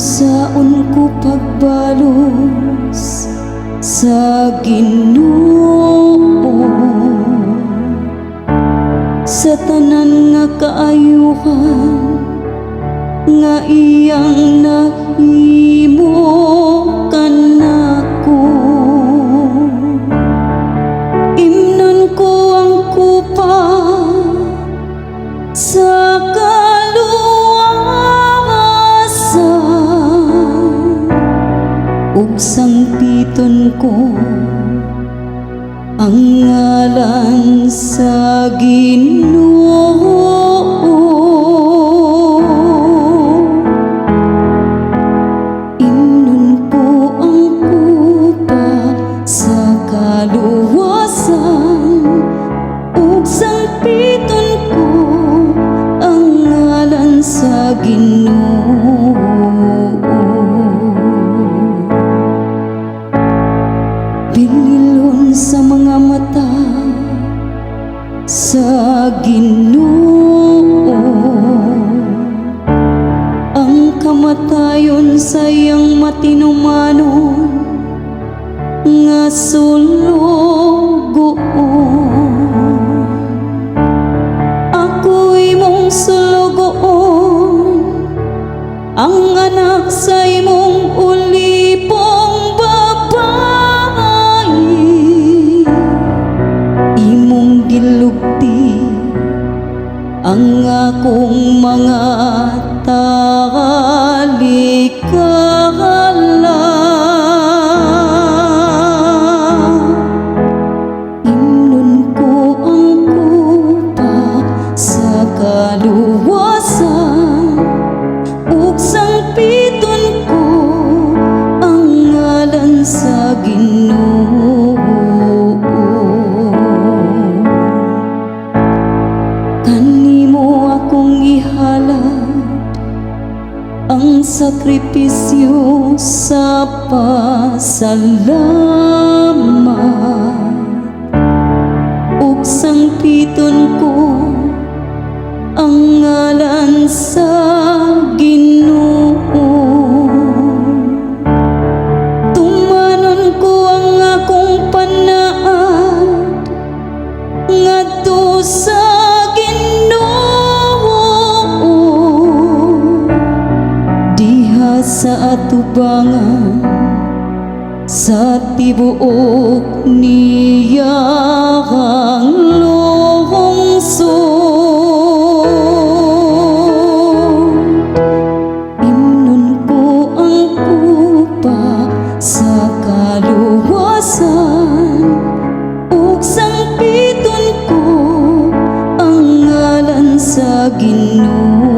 Saon ko pagbalos sa Ginoo sa tanan nga kaayuhan nga iyang nahimo kanako. Imnon ko ang kupa sa ug sangpiton ko ang ngalan sa Ginoo. Imnon po ang kupa sa kaluwasan ug sangpiton ko ang ngalan sa Ginoo. Pililon sa mga mata sa Ginoo ang kamatayon sa iyang matinumanon nga sulugoon. Ako'y mong sulugoon, ang anak sa imong ulipong gilugti ang akong mga talikala. Imnon ko ang kupa sa kaluwasan ug sangpiton ko ang ngalan sa Ginoo. Kanimo akong ihalad ang sakripisyo sa pasalamat ug sangpiton ko ang ngalan sa Ginoo. Tumanon ko ang akong panaad ngadto sa sa atubangan sa tibuok niyang lungsod. Imnon ko ang kupa sa kaluwasan ug sangpiton ko ang ngalan sa Ginoo.